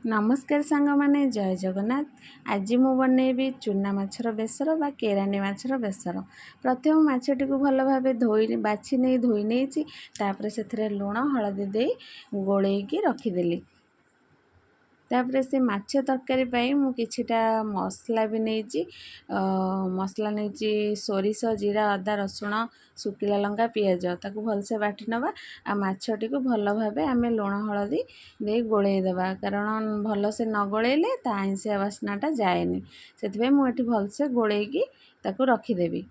नमस्कार सांग माने जय जगन्नाथ। आज मु बनैबी चूना माछर बेसर बा केरानी माछर बेसर। प्रथम माछटी को भल भाव धोई बाछि नहीं धोई नहीं तापर से लुण हलदी दे गोलैकी रखीदेली। तापर से माछ तरकारी पाई मु किछिटा मसला भी नहीं मसला नहीं सोरिष जीरा अदा रसुण सुखिला लंका पियाज ताकू भलसे बाटी नवा आ माछटी को भल भाव आम लुण हलदी दे गोलई देवा कारण भलसे न गोलैले ता आइंसिया बास्नाटा जाएनी से मुझे भलसे गोलैकी ताकू रखीदेवी।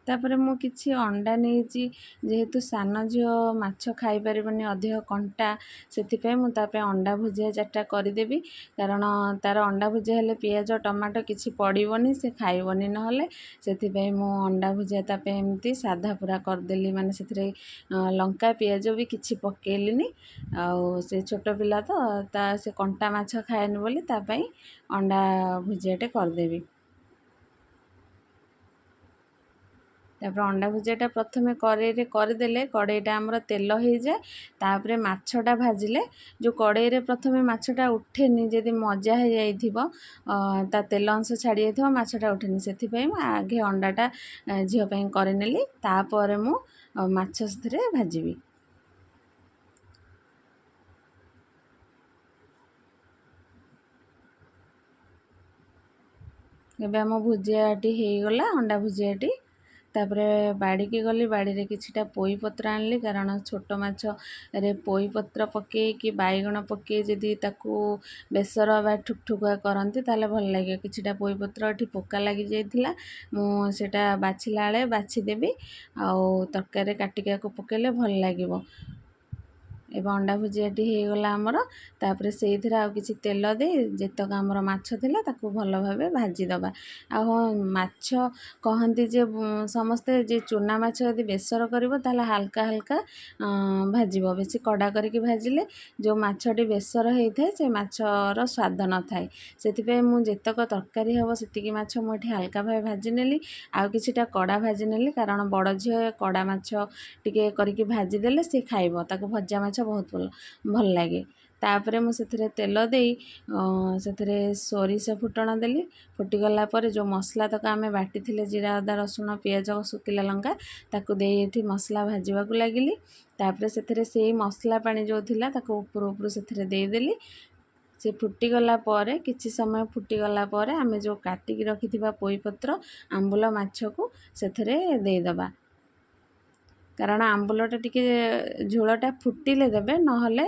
तापर मु किछि अंडा नहीं जेहेतु सान झील माछ खाई पारबनी अधिक कंटा से मुझे अंडा भुजिया 4टा करदेवी कारण तार अंडा भुजिया हेले पियाज टमाटो किछि पड़ोनी से खाइबनी नहले से मु अंडा भुजिया ताप एमती साधा पूरा करदेली माने से लंका पियाज भी किछि पकेलिनी आउ से छोट पिला तो ता से कंटा माछ खाएनी बोली तापाई अंडा भुजियाटे करदेवी। तापर अंडा भुजियाटा प्रथमे कड़े करदेले कड़ईटा आमर तेल हो जाए तापर माछटा भाजिले जो कड़ईरे प्रथमे माछटा उठेनी जदि मजा हो जाइथिबो तेल अंश छाड़ी जाइथिबो माछटा उठेनी से आगे अंडाटा झील करनेली तापर मु माछ से भाजिबी। एबे आम भुजियाटी हो गला अंडा भुजियाटी। तापर बाड़ी की गली बाड़ी किछिटा पोई पत्र आनली कारण छोट माछ रे पोई पत्र पके कि बैगण पके जदि ताकू बेसर बा ठुकठुका करती ताले भल लगे। किछिटा पोई पत्र एठी पोका लगी जाइथिला मु सेटा बाछिला बेले बाछीदेवी आउ तरकारी काटिका को पकेले भल लागिबो। एवं अंडा भुजियाटी हो गला आमर तापर से किसी तेल दे जेतक आमर माछ थिला ताकू भल भाव भाजीदबा। आ माछ कहती जे समस्ते जे चूना माछ यदि बेसर करिवो ताले हल्का हल्का भाजिबो बेसी कड़ा करके भाजिले जो माछटी बेसर होता है से माछर स्वाद न थाए से मु जेतक तरकारी हम सेतिकी माछ मुझे हल्का भाव भाजी नेली आउ किछिटा कड़ा भाजी नेली कारण बड़ झील कड़ा माछ टिके करके भाजीदेले सी खाइब ताकू भजा माछ बहुत भल लगे। तापर मुझे तेल दे से सोरिष फुटण देली फुटीगला जो मसला तक आम बाटी जीरा अदा रसुण पियाज सुखिला लंका ताकू दे ये मसला भाजवा लगिली तापर से मसला पानी जो थिला ताकू ऊपर ऊपर से देदेली से फुटीगला किछि समय फुटीगला आम जो काटिकी रखि पोई पत्र आंबुल माछ को से देदेबा कारण आंबुलटा टिके झोलटा फुटिले देबे नहले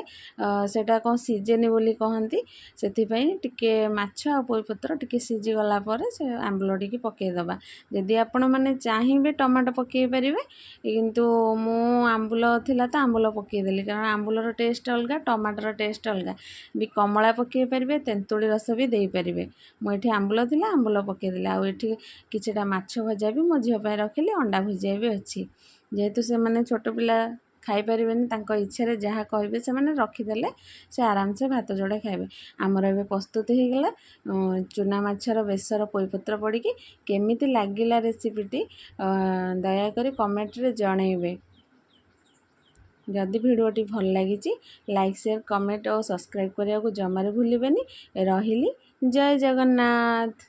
सेटा कौन सीजेनी बोली कहती से टिके माछ आ पोई पत्र टिके सीझी गला पर से आंबुल टिके पकेदेबा। जदि आपण मैंने चाहिए टमाटो पकई पारे किंतु मु आंबुल थिला तो आंबुल पकईदेली कारण आंबुलर टेस्ट अलग टमाटर टेस्ट अलग भी कमला पकई पारे तेंतुली रस भी दे पारे मुझे आंबुल थिला आंबुल पकईदेली आउ एठी किछिटा माछ भजा भी मो झील रखिली अंडा भुजिया भी अच्छी जेहेतु से माने छोट पिला खाई पारिबेनी तांको इच्छा जहाँ कहे से मैंने रखीदेले से आराम से भात जोड़े खाइबे। आमर ए प्रस्तुत हो गला चूना माछर बेसर पोईपत्र पड़ी केमिति लागिला रेसिपीटी दयाकोरी कमेंट रे जणेबे। जदि भिडियोटी भल लगी लाइक शेयर कमेंट और सब्सक्राइब करने को जमार भूलिबेनी। रहिली जय जगन्नाथ।